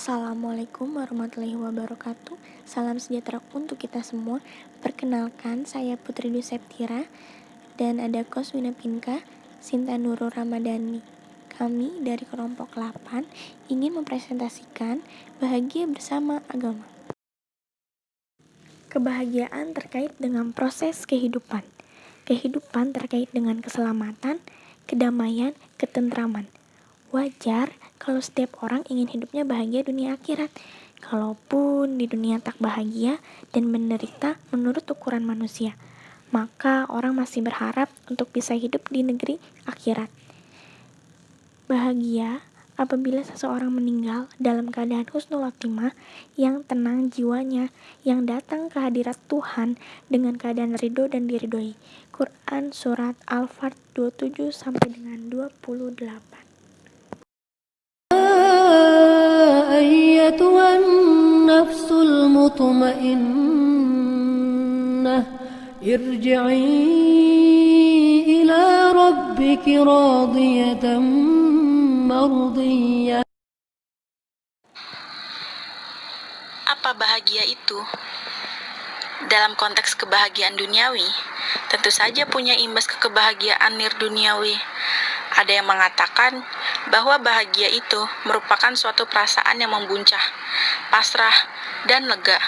Assalamualaikum warahmatullahi wabarakatuh. Salam sejahtera untuk kita semua. Perkenalkan, saya Putri Duseptira dan ada Koswina Pinka, Sinta Nurul Ramadhani. Kami dari kelompok 8 ingin mempresentasikan bahagia bersama agama. Kebahagiaan terkait dengan proses kehidupan. Kehidupan terkait dengan keselamatan, kedamaian, ketentraman. Wajar kalau setiap orang ingin hidupnya bahagia dunia akhirat. Kalaupun di dunia tak bahagia dan menderita menurut ukuran manusia, maka orang masih berharap untuk bisa hidup di negeri akhirat. Bahagia apabila seseorang meninggal dalam keadaan husnul khotimah, yang tenang jiwanya, yang datang ke hadirat Tuhan dengan keadaan ridho dan diridhoi. Quran Surat Al-Fat 27 sampai dengan 28. أيتها النفس المطمئنة ارجعي إلى ربك راضية مرضية. Apa bahagia itu? Dalam konteks kebahagiaan duniawi, tentu saja punya imbas ke kebahagiaan nirduniawi. Ada yang mengatakan bahwa bahagia itu merupakan suatu perasaan yang membuncah, pasrah, dan lega,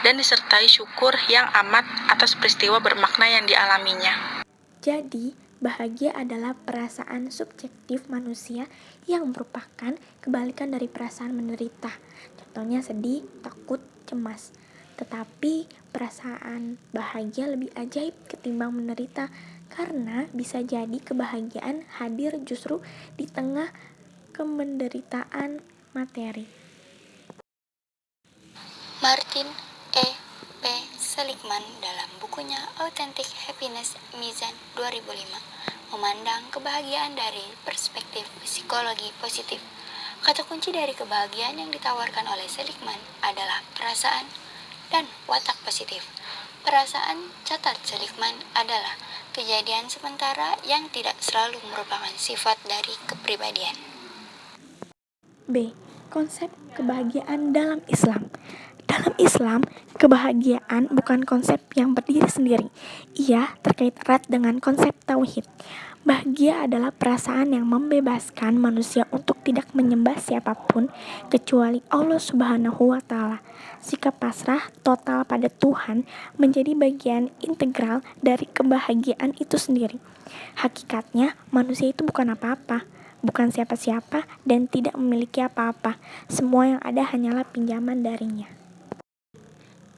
dan disertai syukur yang amat atas peristiwa bermakna yang dialaminya. Jadi, bahagia adalah perasaan subjektif manusia yang merupakan kebalikan dari perasaan menderita. Contohnya sedih, takut, cemas. Tetapi perasaan bahagia lebih ajaib ketimbang menderita, karena bisa jadi kebahagiaan hadir justru di tengah kemenderitaan materi. Martin E. P. Seligman dalam bukunya Authentic Happiness Mizan 2005 memandang kebahagiaan dari perspektif psikologi positif. Kata kunci dari kebahagiaan yang ditawarkan oleh Seligman adalah perasaan dan watak positif. Perasaan, catat Seligman, adalah kejadian sementara yang tidak selalu merupakan sifat dari kepribadian. B. Konsep kebahagiaan dalam Islam. Dalam Islam, kebahagiaan bukan konsep yang berdiri sendiri. Ia terkait erat dengan konsep tauhid. Bahagia adalah perasaan yang membebaskan manusia untuk tidak menyembah siapapun kecuali Allah Subhanahu wa Ta'ala. Sikap pasrah total pada Tuhan menjadi bagian integral dari kebahagiaan itu sendiri. Hakikatnya, manusia itu bukan apa-apa, bukan siapa-siapa, dan tidak memiliki apa-apa. Semua yang ada hanyalah pinjaman darinya.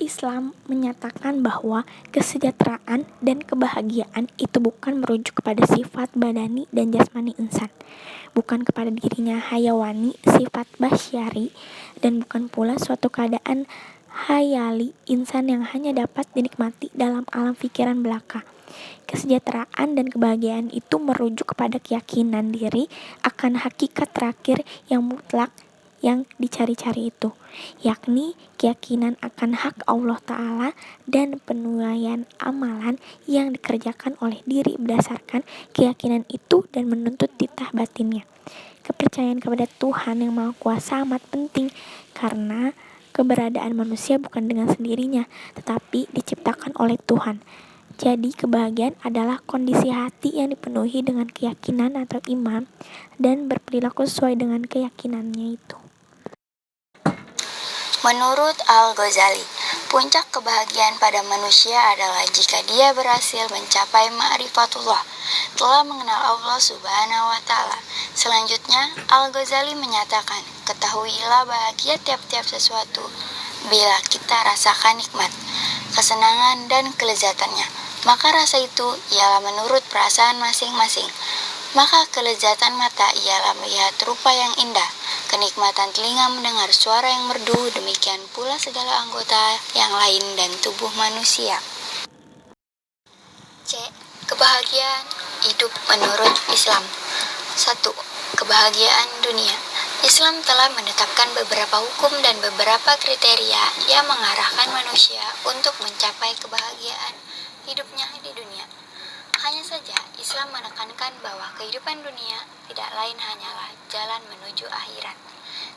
Islam menyatakan bahwa kesejahteraan dan kebahagiaan itu bukan merujuk kepada sifat badani dan jasmani insan, bukan kepada dirinya hayawani, sifat basyari, dan bukan pula suatu keadaan hayali insan yang hanya dapat dinikmati dalam alam pikiran belaka. Kesejahteraan dan kebahagiaan itu merujuk kepada keyakinan diri akan hakikat terakhir yang mutlak yang dicari-cari itu, yakni keyakinan akan hak Allah Ta'ala dan penilaian amalan yang dikerjakan oleh diri berdasarkan keyakinan itu dan menuntut titah batinnya. Kepercayaan kepada Tuhan yang Maha Kuasa amat penting karena keberadaan manusia bukan dengan sendirinya, tetapi diciptakan oleh Tuhan. Jadi kebahagiaan adalah kondisi hati yang dipenuhi dengan keyakinan atau iman dan berperilaku sesuai dengan keyakinannya itu. Menurut Al-Ghazali, puncak kebahagiaan pada manusia adalah jika dia berhasil mencapai ma'rifatullah, telah mengenal Allah Subhanahu wa Ta'ala. Selanjutnya, Al-Ghazali menyatakan, ketahuilah bahagia tiap-tiap sesuatu bila kita rasakan nikmat, kesenangan, dan kelezatannya. Maka rasa itu ialah menurut perasaan masing-masing. Maka kelezatan mata ialah melihat rupa yang indah, kenikmatan telinga mendengar suara yang merdu, demikian pula segala anggota yang lain dan tubuh manusia. C. Kebahagiaan hidup menurut Islam. 1. Kebahagiaan dunia. Islam telah menetapkan beberapa hukum dan beberapa kriteria yang mengarahkan manusia untuk mencapai kebahagiaan hidupnya di dunia. Hanya saja, Islam menekankan bahwa kehidupan dunia tidak lain hanyalah jalan menuju akhirat.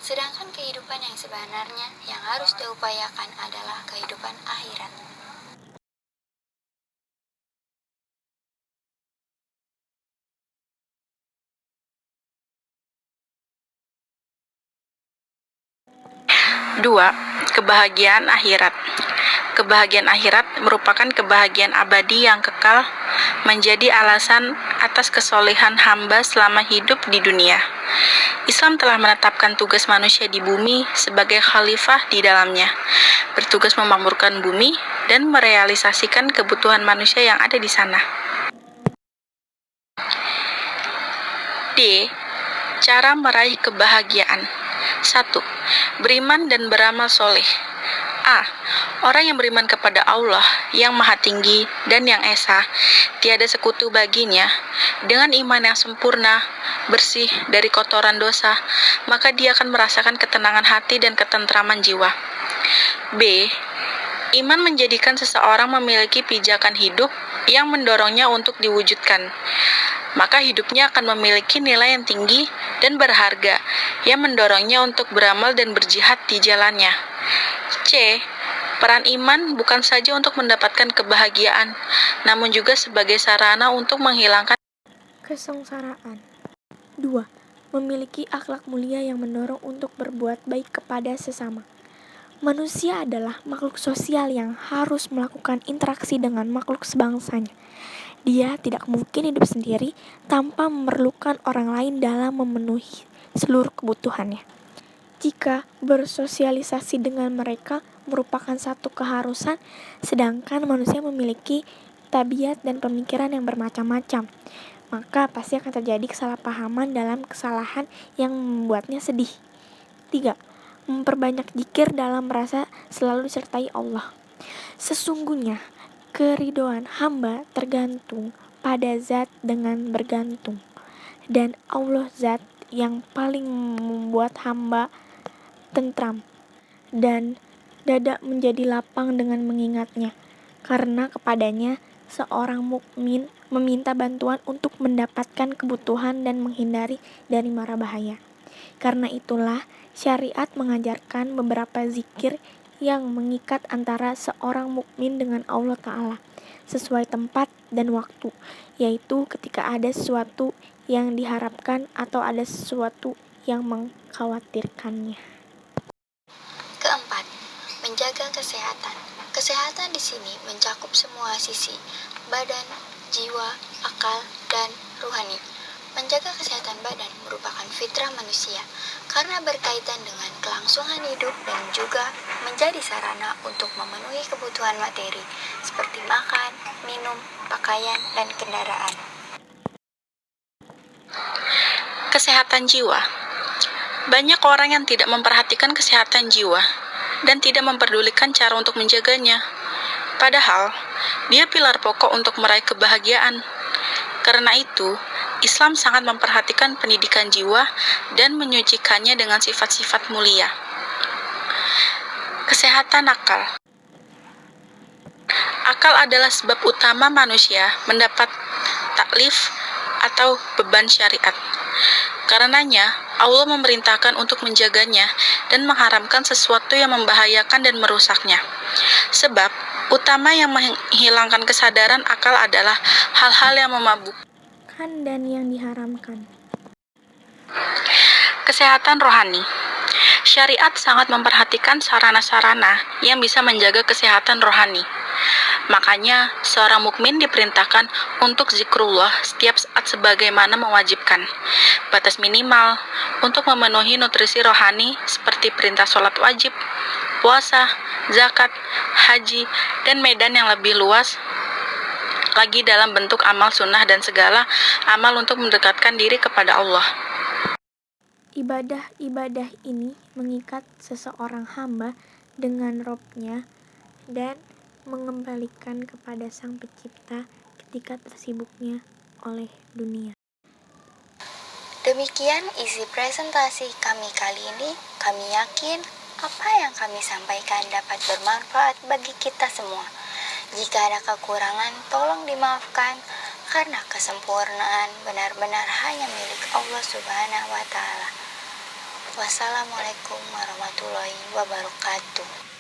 Sedangkan kehidupan yang sebenarnya yang harus diupayakan adalah kehidupan akhirat. Dua, kebahagiaan akhirat. Kebahagiaan akhirat merupakan kebahagiaan abadi yang kekal, menjadi alasan atas kesolehan hamba selama hidup di dunia. Islam telah menetapkan tugas manusia di bumi sebagai khalifah di dalamnya, bertugas memakmurkan bumi dan merealisasikan kebutuhan manusia yang ada di sana. D. Cara meraih kebahagiaan. 1. Beriman dan beramal soleh. A. Orang yang beriman kepada Allah yang Maha Tinggi dan yang Esa, tiada sekutu baginya, dengan iman yang sempurna, bersih dari kotoran dosa, maka dia akan merasakan ketenangan hati dan ketentraman jiwa. B. Iman menjadikan seseorang memiliki pijakan hidup yang mendorongnya untuk diwujudkan. Maka hidupnya akan memiliki nilai yang tinggi dan berharga yang mendorongnya untuk beramal dan berjihad di jalannya. C. Peran iman bukan saja untuk mendapatkan kebahagiaan, namun juga sebagai sarana untuk menghilangkan Kesengsaraan. 2. Memiliki akhlak mulia yang mendorong untuk berbuat baik kepada sesama. Manusia adalah makhluk sosial yang harus melakukan interaksi dengan makhluk sebangsanya. Dia tidak mungkin hidup sendiri tanpa memerlukan orang lain dalam memenuhi seluruh kebutuhannya. Jika bersosialisasi dengan mereka merupakan satu keharusan, sedangkan manusia memiliki tabiat dan pemikiran yang bermacam-macam, maka pasti akan terjadi kesalahpahaman dalam kesalahan yang membuatnya sedih. 3. Memperbanyak zikir dalam merasa selalu disertai Allah. Sesungguhnya, keridhaan hamba tergantung pada zat dengan bergantung, dan Allah zat yang paling membuat hamba tentram, dan dada menjadi lapang dengan mengingatnya, karena kepadanya seorang mukmin meminta bantuan untuk mendapatkan kebutuhan dan menghindari dari mara bahaya. Karena itulah syariat mengajarkan beberapa zikir yang mengikat antara seorang mukmin dengan Allah Ta'ala sesuai tempat dan waktu, yaitu ketika ada sesuatu yang diharapkan atau ada sesuatu yang mengkhawatirkannya. Keempat, menjaga kesehatan. Kesehatan di sini mencakup semua sisi, badan, jiwa, akal, dan rohani. Menjaga kesehatan badan merupakan fitrah manusia karena berkaitan dengan kelangsungan hidup dan juga menjadi sarana untuk memenuhi kebutuhan materi seperti makan, minum, pakaian, dan kendaraan. kesehatan jiwa. Banyak orang yang tidak memperhatikan kesehatan jiwa dan tidak memperdulikan cara untuk menjaganya. Padahal, dia pilar pokok untuk meraih kebahagiaan. Karena itu, Islam sangat memperhatikan pendidikan jiwa dan menyucikannya dengan sifat-sifat mulia. Kesehatan akal. Akal adalah sebab utama manusia mendapat taklif atau beban syariat. Karenanya, Allah memerintahkan untuk menjaganya dan mengharamkan sesuatu yang membahayakan dan merusaknya. Sebab utama yang menghilangkan kesadaran akal adalah hal-hal yang memabukkan dan yang diharamkan. Kesehatan rohani. Syariat sangat memperhatikan sarana-sarana yang bisa menjaga kesehatan rohani. Makanya, seorang mukmin diperintahkan untuk zikrullah setiap saat sebagaimana mewajibkan. Batas minimal untuk memenuhi nutrisi rohani seperti perintah sholat wajib, puasa, zakat, haji, dan medan yang lebih luas lagi dalam bentuk amal sunnah dan segala amal untuk mendekatkan diri kepada Allah. Ibadah-ibadah ini mengikat seseorang hamba dengan Robnya dan mengembalikan kepada Sang Pencipta ketika tersibuknya oleh dunia. Demikian isi presentasi kami kali ini. Kami yakin apa yang kami sampaikan dapat bermanfaat bagi kita semua. Jika ada kekurangan, tolong dimaafkan karena kesempurnaan benar-benar hanya milik Allah Subhanahu wa Ta'ala. Wassalamualaikum warahmatullahi wabarakatuh.